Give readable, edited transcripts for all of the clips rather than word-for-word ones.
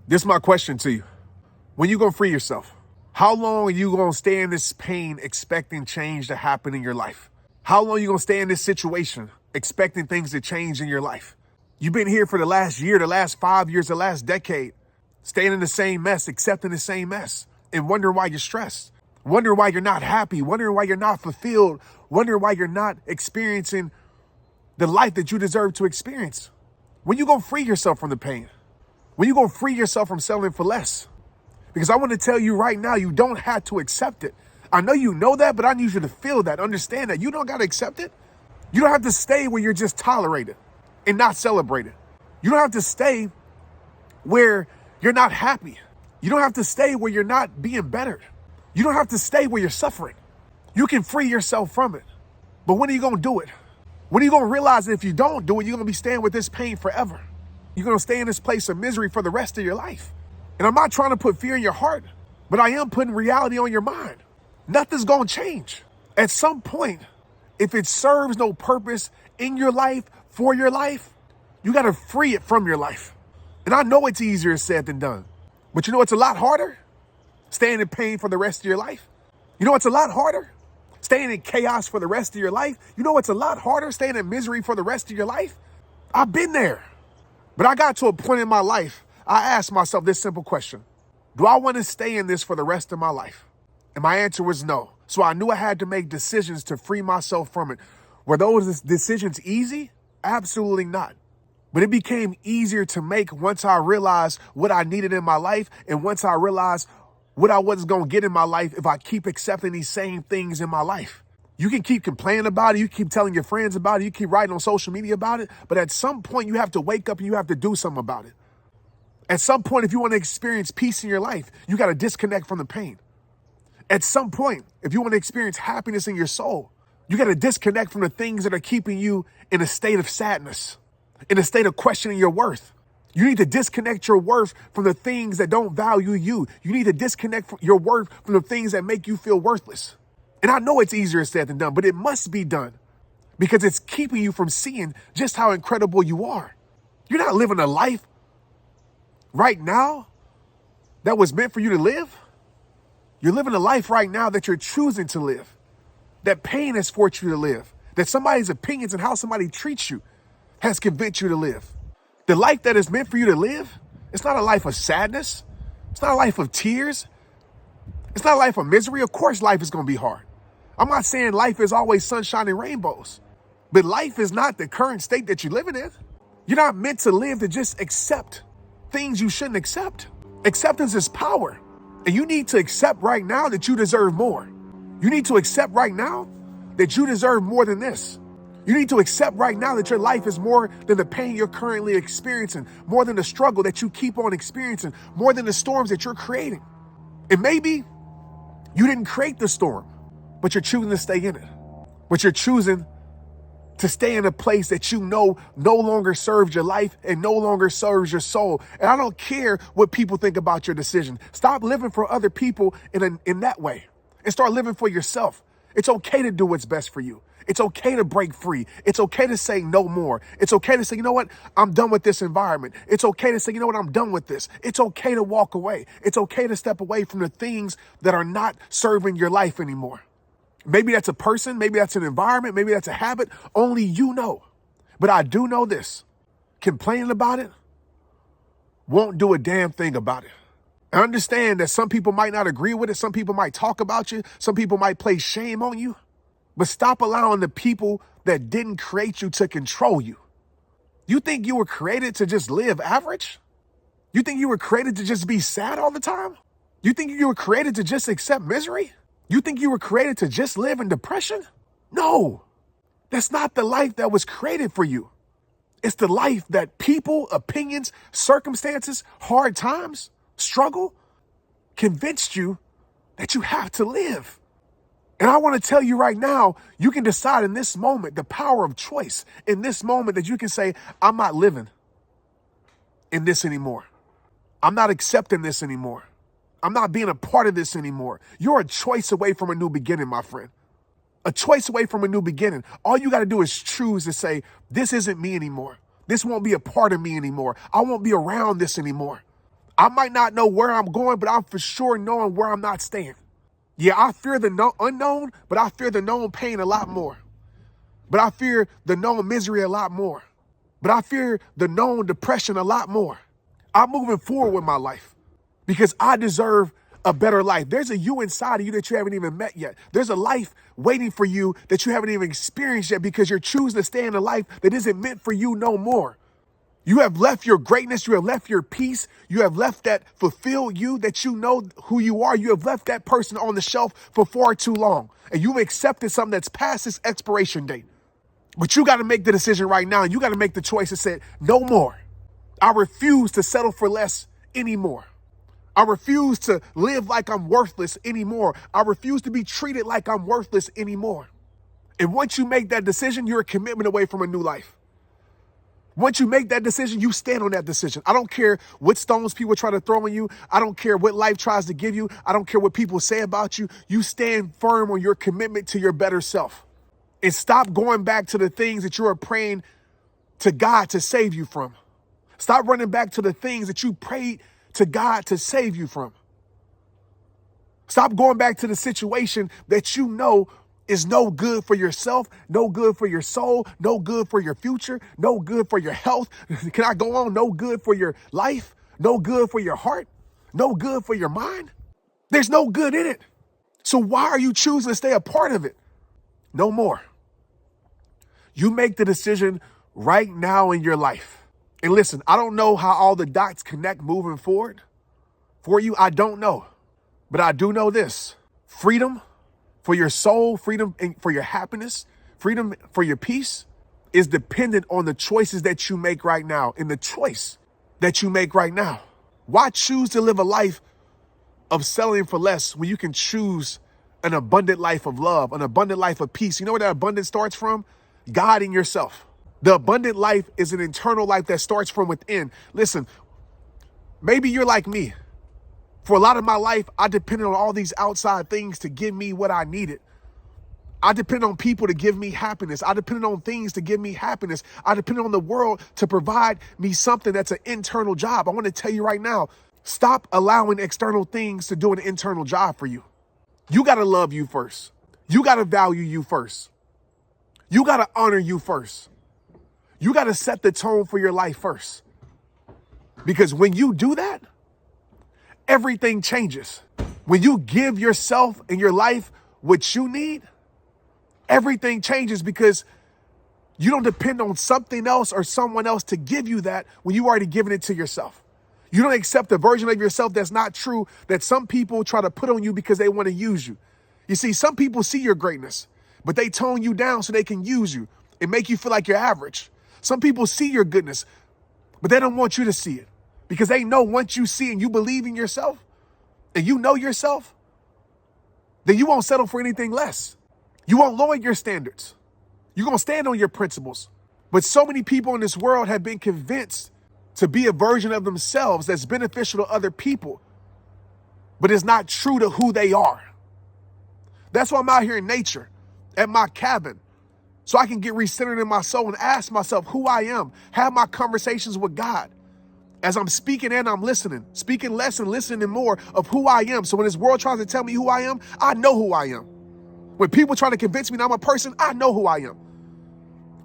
This is my question to you. When you gonna free yourself? How long are you gonna stay in this pain expecting change to happen in your life? How long are you gonna stay in this situation expecting things to change in your life? You've been here for the last year, the last 5 years, the last decade, staying in the same mess, accepting the same mess, and wondering why you're stressed, wondering why you're not happy, wondering why you're not fulfilled, wondering why you're not experiencing the life that you deserve to experience. When you gonna free yourself from the pain? When you gonna free yourself from settling for less? Because I want to tell you right now, you don't have to accept it. I know you know that, but I need you to feel that, understand that. You don't got to accept it. You don't have to stay where you're just tolerated and not celebrated. You don't have to stay where you're not happy. You don't have to stay where you're not being bettered. You don't have to stay where you're suffering. You can free yourself from it. But when are you going to do it? When are you going to realize that if you don't do it, you're going to be staying with this pain forever? You're going to stay in this place of misery for the rest of your life. And I'm not trying to put fear in your heart, but I am putting reality on your mind. Nothing's going to change. At some point, if it serves no purpose in your life, for your life, you got to free it from your life. And I know it's easier said than done. But you know it's a lot harder? Staying in pain for the rest of your life. You know it's a lot harder? Staying in chaos for the rest of your life. You know it's a lot harder? Staying in misery for the rest of your life. I've been there. But I got to a point in my life, I asked myself this simple question. Do I want to stay in this for the rest of my life? And my answer was no. So I knew I had to make decisions to free myself from it. Were those decisions easy? Absolutely not. But it became easier to make once I realized what I needed in my life and once I realized what I wasn't going to get in my life if I keep accepting these same things in my life. You can keep complaining about it. You keep telling your friends about it. You keep writing on social media about it. But at some point, you have to wake up and you have to do something about it. At some point, if you want to experience peace in your life, you got to disconnect from the pain. At some point, if you want to experience happiness in your soul, you got to disconnect from the things that are keeping you in a state of sadness, in a state of questioning your worth. You need to disconnect your worth from the things that don't value you. You need to disconnect your worth from the things that make you feel worthless. And I know it's easier said than done, but it must be done because it's keeping you from seeing just how incredible you are. You're not living a life right now that was meant for you to live. You're living a life right now that you're choosing to live, that pain has forced you to live, that somebody's opinions and how somebody treats you has convinced you to live. The life that is meant for you to live, it's not a life of sadness. It's not a life of tears. It's not a life of misery. Of course, life is going to be hard. I'm not saying life is always sunshine and rainbows, but life is not the current state that you're living in. You're not meant to live to just accept things you shouldn't accept. Acceptance is power. And you need to accept right now that you deserve more. You need to accept right now that you deserve more than this. You need to accept right now that your life is more than the pain you're currently experiencing, more than the struggle that you keep on experiencing, more than the storms that you're creating. And maybe you didn't create the storm, but you're choosing to stay in it. But you're choosing to stay in a place that you know no longer serves your life and no longer serves your soul. And I don't care what people think about your decision. Stop living for other people in that way and start living for yourself. It's okay to do what's best for you. It's okay to break free. It's okay to say no more. It's okay to say, you know what? I'm done with this environment. It's okay to say, you know what? I'm done with this. It's okay to walk away. It's okay to step away from the things that are not serving your life anymore. Maybe that's a person. Maybe that's an environment. Maybe that's a habit. Only you know. But I do know this. Complaining about it won't do a damn thing about it. I understand that some people might not agree with it. Some people might talk about you. Some people might place shame on you. But stop allowing the people that didn't create you to control you. You think you were created to just live average? You think you were created to just be sad all the time? You think you were created to just accept misery? You think you were created to just live in depression? No, that's not the life that was created for you. It's the life that people, opinions, circumstances, hard times, struggle, convinced you that you have to live. And I want to tell you right now, you can decide in this moment, the power of choice, in this moment that you can say, I'm not living in this anymore. I'm not accepting this anymore. I'm not being a part of this anymore. You're a choice away from a new beginning, my friend. A choice away from a new beginning. All you got to do is choose to say, this isn't me anymore. This won't be a part of me anymore. I won't be around this anymore. I might not know where I'm going, but I'm for sure knowing where I'm not staying. Yeah, I fear the unknown, but I fear the known pain a lot more. But I fear the known misery a lot more. But I fear the known depression a lot more. I'm moving forward with my life because I deserve a better life. There's a you inside of you that you haven't even met yet. There's a life waiting for you that you haven't even experienced yet because you're choosing to stay in a life that isn't meant for you no more. You have left your greatness. You have left your peace. You have left that fulfilled you that you know who you are. You have left that person on the shelf for far too long. And you've accepted something that's past its expiration date. But you got to make the decision right now. You got to make the choice and say, no more. I refuse to settle for less anymore. I refuse to live like I'm worthless anymore. I refuse to be treated like I'm worthless anymore. And once you make that decision, you're a commitment away from a new life. Once you make that decision, you stand on that decision. I don't care what stones people try to throw on you. I don't care what life tries to give you. I don't care what people say about you. You stand firm on your commitment to your better self. And stop going back to the things that you are praying to God to save you from. Stop running back to the things that you prayed to God to save you from. Stop going back to the situation that you know is no good for yourself, no good for your soul, no good for your future, no good for your health. Can I go on? No good for your life, no good for your heart, no good for your mind. There's no good in it. So why are you choosing to stay a part of it? No more. You make the decision right now in your life. And listen, I don't know how all the dots connect moving forward for you. I don't know. But I do know this. Freedom for your soul, freedom for your happiness, freedom for your peace is dependent on the choices that you make right now, and the choice that you make right now. Why choose to live a life of settling for less when you can choose an abundant life of love, an abundant life of peace? You know where that abundance starts from? God in yourself. The abundant life is an internal life that starts from within. Listen, maybe you're like me. For a lot of my life, I depended on all these outside things to give me what I needed. I depended on people to give me happiness. I depended on things to give me happiness. I depended on the world to provide me something that's an internal job. I want to tell you right now, stop allowing external things to do an internal job for you. You got to love you first. You got to value you first. You got to honor you first. You got to set the tone for your life first. Because when you do that, everything changes. When you give yourself and your life what you need, everything changes because you don't depend on something else or someone else to give you that when you already given it to yourself. You don't accept a version of yourself that's not true, that some people try to put on you because they want to use you. You see, some people see your greatness, but they tone you down so they can use you and make you feel like you're average. Some people see your goodness, but they don't want you to see it because they know once you see and you believe in yourself and you know yourself, then you won't settle for anything less. You won't lower your standards. You're going to stand on your principles. But so many people in this world have been convinced to be a version of themselves that's beneficial to other people, but it's not true to who they are. That's why I'm out here in nature, at my cabin, so I can get recentered in my soul and ask myself who I am, have my conversations with God. As I'm speaking and I'm listening, speaking less and listening more of who I am. So when this world tries to tell me who I am, I know who I am. When people try to convince me that I'm a person, I know who I am.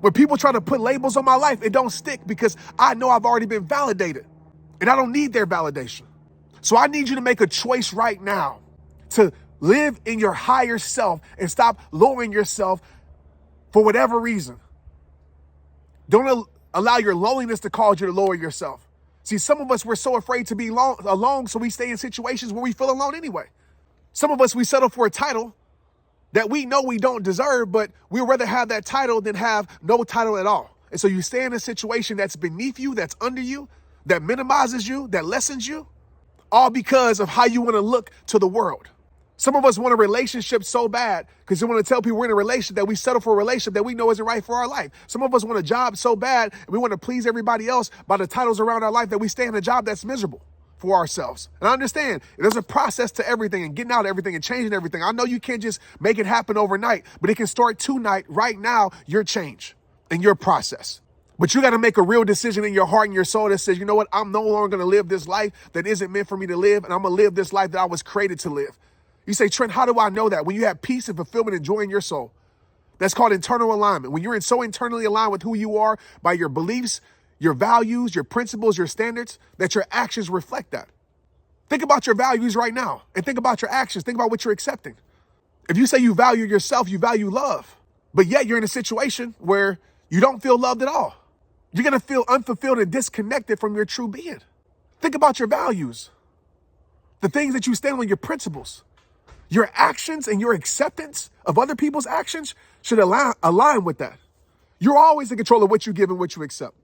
When people try to put labels on my life, it don't stick because I know I've already been validated and I don't need their validation. So I need you to make a choice right now to live in your higher self and stop lowering yourself for whatever reason. Don't allow your loneliness to cause you to lower yourself. See, some of us, we're so afraid to be alone, so we stay in situations where we feel alone anyway. Some of us, we settle for a title that we know we don't deserve, but we'd rather have that title than have no title at all. And so you stay in a situation that's beneath you, that's under you, that minimizes you, that lessens you, all because of how you want to look to the world. Some of us want a relationship so bad because we want to tell people we're in a relationship that we settle for a relationship that we know isn't right for our life. Some of us want a job so bad and we want to please everybody else by the titles around our life that we stay in a job that's miserable for ourselves. And I understand there's a process to everything and getting out of everything and changing everything. I know you can't just make it happen overnight, but it can start tonight, right now, your change and your process. But you got to make a real decision in your heart and your soul that says, you know what? I'm no longer going to live this life that isn't meant for me to live, and I'm going to live this life that I was created to live. You say, Trent, how do I know that? When you have peace and fulfillment and joy in your soul. That's called internal alignment. When you're so internally aligned with who you are by your beliefs, your values, your principles, your standards, that your actions reflect that. Think about your values right now and think about your actions. Think about what you're accepting. If you say you value yourself, you value love, but yet you're in a situation where you don't feel loved at all. You're going to feel unfulfilled and disconnected from your true being. Think about your values, the things that you stand on, your principles. Your actions and your acceptance of other people's actions should align with that. You're always in control of what you give and what you accept.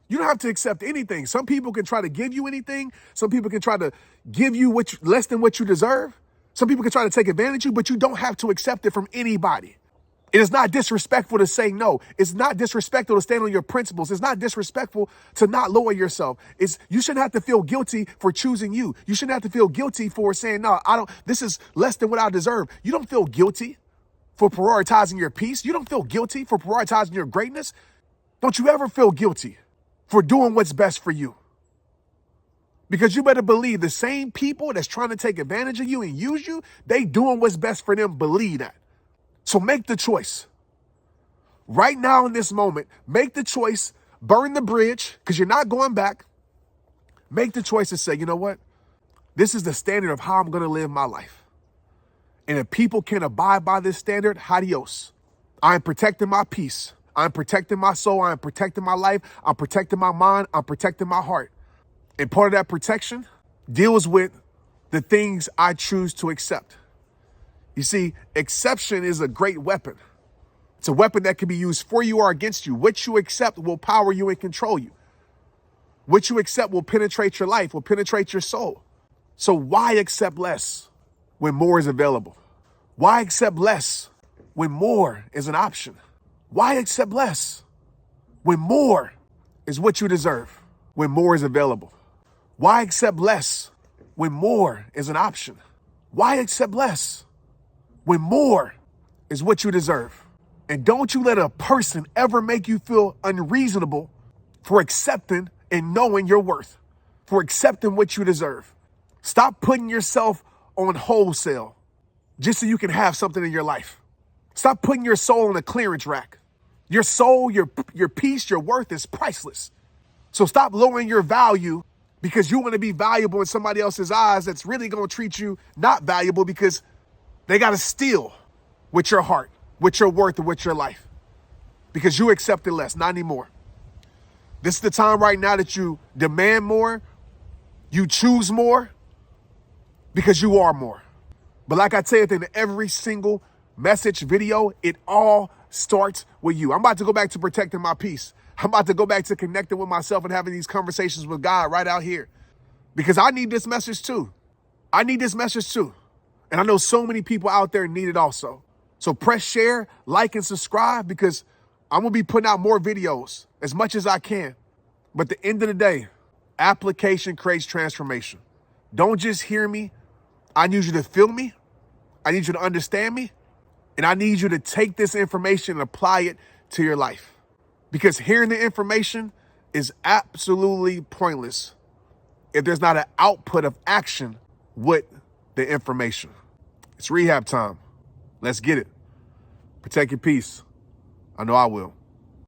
You don't have to accept anything. Some people can try to give you anything. Some people can try to give you less than what you deserve. Some people can try to take advantage of you, but you don't have to accept it from anybody. It is not disrespectful to say no. It's not disrespectful to stand on your principles. It's not disrespectful to not lower yourself. You shouldn't have to feel guilty for choosing you. You shouldn't have to feel guilty for saying, no, this is less than what I deserve. You don't feel guilty for prioritizing your peace. You don't feel guilty for prioritizing your greatness. Don't you ever feel guilty for doing what's best for you. Because you better believe the same people that's trying to take advantage of you and use you, they doing what's best for them. Believe that. So make the choice. Right now in this moment, make the choice, burn the bridge, because you're not going back. Make the choice to say, you know what? This is the standard of how I'm going to live my life. And if people can abide by this standard, adios. I'm protecting my peace. I'm protecting my soul. I'm protecting my life. I'm protecting my mind. I'm protecting my heart. And part of that protection deals with the things I choose to accept. You see, exception is a great weapon. It's a weapon that can be used for you or against you. What you accept will power you and control you. What you accept will penetrate your life, will penetrate your soul. So why accept less when more is available? Why accept less when more is an option? Why accept less when more is what you deserve, when more is available? Why accept less when more is an option? Why accept less when more is what you deserve? And don't you let a person ever make you feel unreasonable for accepting and knowing your worth, for accepting what you deserve. Stop putting yourself on wholesale just so you can have something in your life. Stop putting your soul on a clearance rack. Your soul, your peace, your worth is priceless. So stop lowering your value because you want to be valuable in somebody else's eyes that's really going to treat you not valuable because they got to steal with your heart, with your worth, and with your life because you accepted less, not anymore. This is the time right now that you demand more, you choose more because you are more. But like I tell you at the end of every single message video, it all starts with you. I'm about to go back to protecting my peace. I'm about to go back to connecting with myself and having these conversations with God right out here because I need this message too. I need this message too. And I know so many people out there need it also. So press share, like, and subscribe because I'm going to be putting out more videos as much as I can. But at the end of the day, application creates transformation. Don't just hear me. I need you to feel me. I need you to understand me. And I need you to take this information and apply it to your life. Because hearing the information is absolutely pointless if there's not an output of action with the information. It's rehab time. Let's get it. Protect your peace. I know I will.